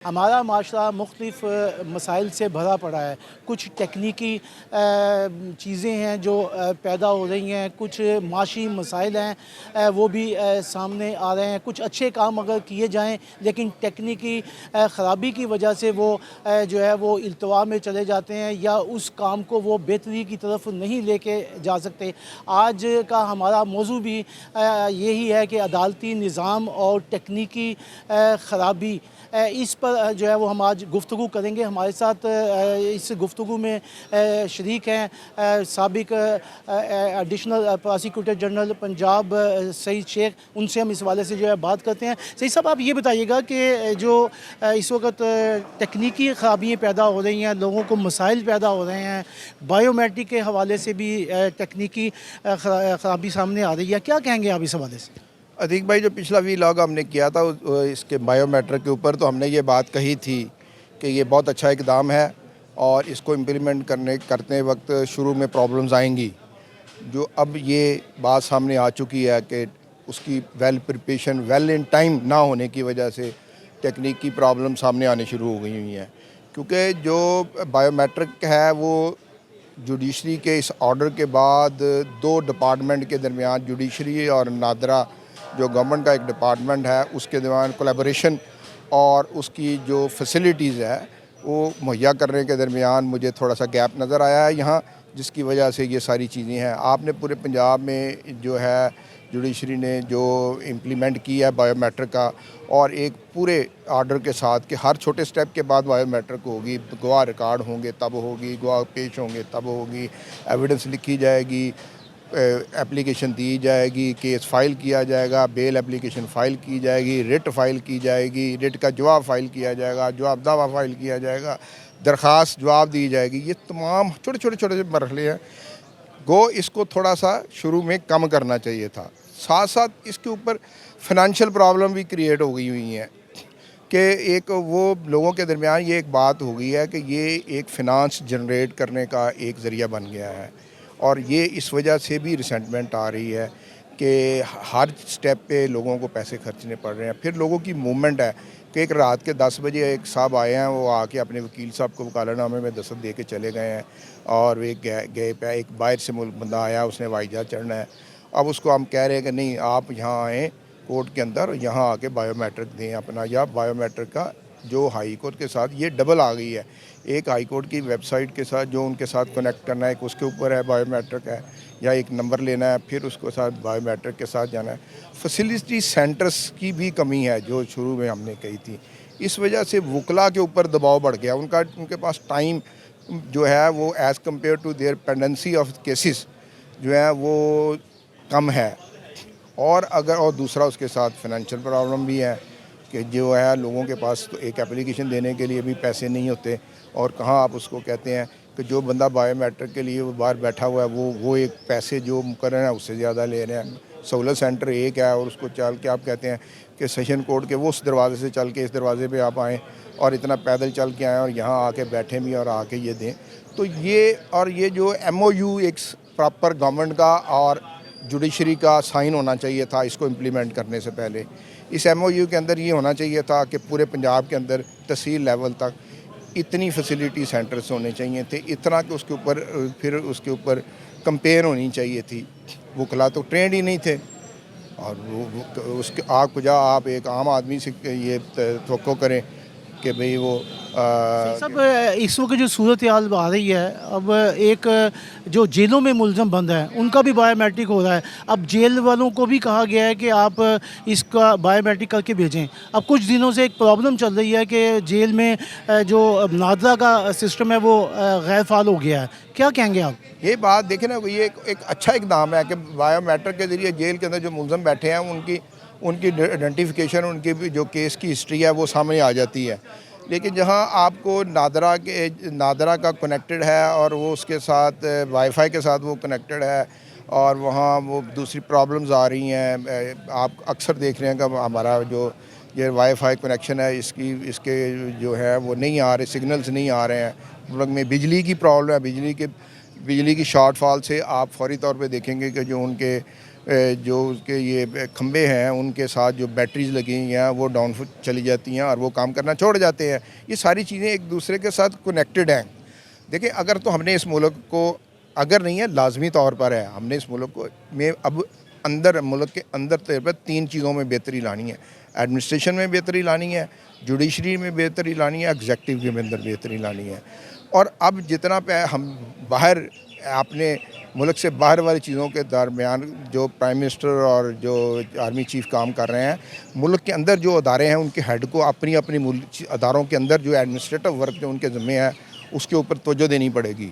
हमारा माशरा मुख्तलिफ़ मसाइल से भरा पड़ा है। कुछ टेक्निकी चीज़ें हैं जो पैदा हो रही हैं, कुछ माशी मसाइल हैं वो भी सामने आ रहे हैं। कुछ अच्छे काम अगर किए जाएँ लेकिन टेक्निकी ख़राबी की वजह से वो जो है वो इल्तवा में चले जाते हैं या उस काम को वो बेहतरी की तरफ नहीं लेके जा सकते। आज का हमारा मौजू भी यही है कि अदालती निज़ाम और टेक्निकी ख़राबी इस पर जो है वो हम आज गुफ्तगू करेंगे। हमारे साथ इस गुफ्तगू में शरीक हैं साबिक additional prosecutor general Punjab Saeed Sheikh. उनसे हम इस हवाले से जो है बात करते हैं। सईद साहब, आप ये बताइएगा कि जो इस वक्त तकनीकी ख़राबियाँ पैदा हो रही हैं, लोगों को मसाइल पैदा हो रहे हैं, बायोमेट्रिक के हवाले से भी तकनीकी ख़राबी सामने आ रही है, क्या कहेंगे आप इस हवाले से? अतीक भाई, जो पिछला वीलॉग हमने किया था इसके बायोमेट्रिक के ऊपर, तो हमने ये बात कही थी कि ये बहुत अच्छा इकदाम है और इसको इम्प्लीमेंट करते वक्त शुरू में प्रॉब्लम्स आएंगी। जो अब ये बात सामने आ चुकी है कि उसकी well preparation well in time ना होने की वजह से टेक्निकी प्रॉब्लम सामने आने शुरू हो गई हुई हैं। क्योंकि जो बायोमेट्रिक है वो जुडिशरी के इस ऑर्डर के बाद दो डिपार्टमेंट के दरमियान, जुडिशरी और नादरा जो गवर्नमेंट का एक डिपार्टमेंट है, उसके दरमियान कोलैबोरेशन और उसकी जो फैसिलिटीज़ है वो मुहैया करने के दरमियान मुझे थोड़ा सा गैप नज़र आया है यहाँ, जिसकी वजह से ये सारी चीज़ें हैं। आपने पूरे पंजाब में जो है जुडिशरी ने जो इम्प्लीमेंट किया है बायोमेट्रिक का, और एक पूरे आर्डर के साथ कि हर छोटे स्टेप के बाद बायोमेट्रिक होगी, गवाह रिकॉर्ड होंगे तब होगी, गवाह पेश होंगे तब होगी, एविडेंस लिखी जाएगी, एप्लीकेशन दी जाएगी, केस फाइल किया जाएगा, बेल एप्लीकेशन फ़ाइल की जाएगी, रिट फ़ाइल की जाएगी, रिट का जवाब फ़ाइल किया जाएगा, जवाब दावा फ़ाइल किया जाएगा, दरख्वास्त जवाब दी जाएगी। ये तमाम छोटे छोटे छोटे मरहले हैं। इसको थोड़ा सा शुरू में कम करना चाहिए था। साथ साथ इसके ऊपर फ़ाइनेंशियल प्रॉब्लम भी क्रिएट हो गई हुई हैं कि एक वो लोगों के दरमियान ये एक बात हो गई है कि ये एक फ़िनांस जनरेट करने का एक ज़रिया बन गया है, और ये इस वजह से भी रिसेंटमेंट आ रही है कि हर स्टेप पे लोगों को पैसे खर्चने पड़ रहे हैं। फिर लोगों की मूवमेंट है कि एक रात के 10 बजे एक साहब आए हैं, वो आके अपने वकील साहब को वकालतनामे में दस्तखत दे के चले गए हैं, और वे गए पे एक बाहर से मुल्क बंदा आया, उसने हवाई जहाज़ चढ़ना है। अब उसको हम कह रहे हैं कि नहीं, आप यहाँ आएँ कोर्ट के अंदर, यहाँ आके बायोमेट्रिक दें अपना, या बायोमेट्रिक का जो हाई कोर्ट के साथ ये डबल आ गई है। एक हाई कोर्ट की वेबसाइट के साथ जो उनके साथ कनेक्ट करना है, उसके ऊपर है बायोमेट्रिक है, या एक नंबर लेना है फिर उसको साथ बायोमेट्रिक के साथ जाना है। फैसिलिटी सेंटर्स की भी कमी है जो शुरू में हमने कही थी। इस वजह से वकला के ऊपर दबाव बढ़ गया, उनके पास टाइम जो है वो as compare to their pendency of cases जो है वो कम है। और दूसरा उसके साथ फाइनेंशियल प्रॉब्लम भी है कि जो है लोगों के पास तो एक एप्लीकेशन देने के लिए भी पैसे नहीं होते, और कहाँ आप उसको कहते हैं कि जो बंदा बायोमेट्रिक के लिए वो बाहर बैठा हुआ है वो एक पैसे जो मुकर्रर है उससे ज़्यादा ले रहे हैं। सहूलत सेंटर एक है और उसको चल के आप कहते हैं कि सेशन कोर्ट के वो उस दरवाजे से चल के इस दरवाजे पे आप आएँ और इतना पैदल चल के आएँ और यहाँ आके बैठें भी और आके ये दें। तो ये जो MOU एक प्रॉपर गवर्नमेंट का और जुडिशरी का साइन होना चाहिए था इसको इम्प्लीमेंट करने से पहले। इस MOU के अंदर ये होना चाहिए था कि पूरे पंजाब के अंदर तहसील लेवल तक इतनी फैसिलिटी सेंटर्स होने चाहिए थे, इतना कि उसके ऊपर कंपेयर होनी चाहिए थी। वकला तो ट्रेंड ही नहीं थे, और उसके आप एक आम आदमी से ये तवक्को करें कि भाई वो सब इस वक्त जो सूरत हाल आ रही है, अब एक जो जेलों में मुलज़म बंद है उनका भी बायोमेट्रिक हो रहा है। अब जेल वालों को भी कहा गया है कि आप इसका बायोमेट्रिक करके भेजें। अब कुछ दिनों से एक प्रॉब्लम चल रही है कि जेल में जो नादरा का सिस्टम है वो गैर फाल हो गया है, क्या कहेंगे आप? ये बात देखें ना, ये एक अच्छा इकदाम है कि बायोमेट्रिक के ज़रिए जेल के अंदर जो मुलज़म बैठे हैं उनकी आइडेंटिफिकेशन, उनकी भी जो केस की हिस्ट्री है वो सामने आ जाती है। लेकिन जहाँ आपको नादरा का कनेक्टेड है और वो उसके साथ वाईफाई के साथ वो कनेक्टेड है, और वहाँ वो दूसरी प्रॉब्लम्स आ रही हैं। आप अक्सर देख रहे हैं कि हमारा जो ये वाईफाई कनेक्शन है इसके जो है वो नहीं आ रहे, सिग्नल्स नहीं आ रहे हैं। मुल्क में बिजली की प्रॉब्लम है, बिजली की शॉर्टफॉल से आप फौरी तौर पे देखेंगे कि जो उनके جو اس کے یہ کھمبے ہیں ان کے ساتھ جو بیٹریز لگی ہوئی ہیں وہ ڈاؤن چلی جاتی ہیں اور وہ کام کرنا چھوڑ جاتے ہیں. یہ ساری چیزیں ایک دوسرے کے ساتھ کنیکٹڈ ہیں. دیکھیں اگر تو ہم نے اس ملک کو, اگر نہیں ہے لازمی طور پر ہے, ہم نے اس ملک کو میں اب ملک کے اندر 3 چیزوں میں بہتری لانی ہے. ایڈمنسٹریشن میں بہتری لانی ہے, جوڈیشری میں بہتری لانی ہے, ایگزیکٹو کے اندر بہتری لانی ہے. اور اب جتنا ہم باہر اپنے ملک سے باہر والی چیزوں کے درمیان جو پرائم منسٹر اور جو آرمی چیف کام کر رہے ہیں, ملک کے اندر جو ادارے ہیں ان کے ہیڈ کو اپنی اداروں کے اندر جو ایڈمنسٹریٹو ورک جو ان کے ذمہ ہے اس کے اوپر توجہ دینی پڑے گی.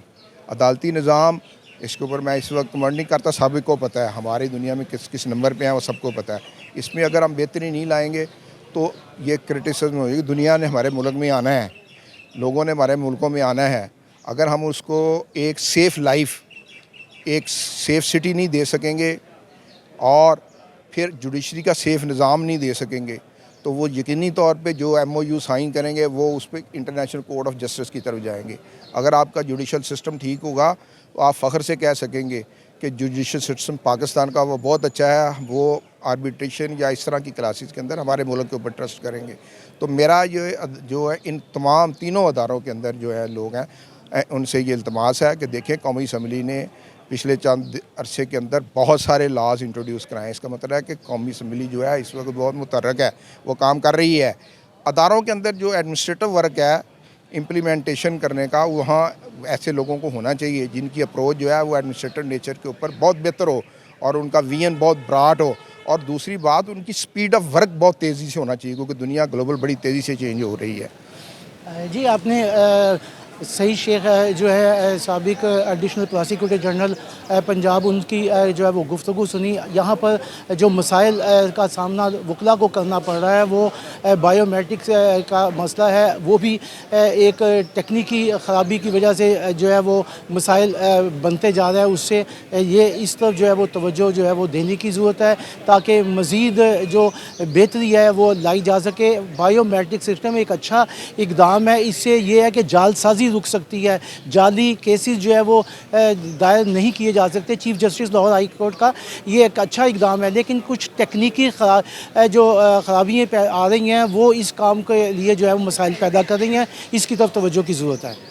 عدالتی نظام, اس کے اوپر میں اس وقت کمنٹ نہیں کرتا, سب کو پتہ ہے ہماری دنیا میں کس نمبر پہ ہیں وہ سب کو پتہ ہے. اس میں اگر ہم بہتری نہیں لائیں گے تو یہ کرٹیسزم ہوگی. دنیا نے ہمارے ملک میں آنا ہے, لوگوں نے ہمارے ملکوں میں آنا ہے. اگر ہم اس کو ایک سیف لائف, ایک سیف سٹی نہیں دے سکیں گے اور پھر جوڈیشری کا سیف نظام نہیں دے سکیں گے تو وہ یقینی طور پہ جو MOU سائن کریں گے وہ اس پہ انٹرنیشنل کورٹ آف جسٹس کی طرف جائیں گے. اگر آپ کا جوڈیشل سسٹم ٹھیک ہوگا تو آپ فخر سے کہہ سکیں گے کہ جوڈیشل سسٹم پاکستان کا وہ بہت اچھا ہے, وہ آربیٹریشن یا اس طرح کی کلاسز کے اندر ہمارے ملک کے اوپر ٹرسٹ کریں گے. تو میرا جو ہے ان تمام تینوں اداروں کے اندر جو ہے لوگ ہیں ان سے یہ التماس ہے کہ دیکھیں قومی اسمبلی نے پچھلے چند عرصے کے اندر بہت سارے لاز انٹروڈیوس کرائے. اس کا مطلب ہے کہ قومی اسمبلی جو ہے اس وقت بہت متحرک ہے, وہ کام کر رہی ہے. اداروں کے اندر جو ایڈمنسٹریٹو ورک ہے امپلیمنٹیشن کرنے کا, وہاں ایسے لوگوں کو ہونا چاہیے جن کی اپروچ جو ہے وہ ایڈمنسٹریٹو نیچر کے اوپر بہت بہتر ہو اور ان کا ویژن بہت براٹ ہو. اور دوسری بات, ان کی سپیڈ آف ورک بہت تیزی سے ہونا چاہیے کیونکہ دنیا گلوبل بڑی تیزی سے چینج ہو رہی ہے. جی آپ نے سعید شیخ جو ہے سابق ایڈیشنل پراسیکیوٹر جنرل پنجاب, ان کی جو ہے وہ گفتگو سنی. یہاں پر جو مسائل کا سامنا وکلا کو کرنا پڑ رہا ہے وہ بائیو میٹرکس کا مسئلہ ہے, وہ بھی ایک ٹیکنیکی خرابی کی وجہ سے جو ہے وہ مسائل بنتے جا رہے ہیں. اس سے یہ اس طرف جو ہے وہ توجہ جو ہے وہ دینے کی ضرورت ہے تاکہ مزید جو بہتری ہے وہ لائی جا سکے. بائیو میٹرک سسٹم ایک اچھا اقدام ہے, اس سے یہ ہے کہ جعل سازی رک سکتی ہے, جعلی کیسز جو ہے وہ دائر نہیں کیے جا سکتے. Chief justice Lahore high court کا یہ ایک اچھا اقدام ہے, لیکن کچھ تکنیکی جو خرابیاں آ رہی ہیں وہ اس کام کے لیے جو ہے وہ مسائل پیدا کر رہی ہیں. اس کی طرف توجہ کی ضرورت ہے.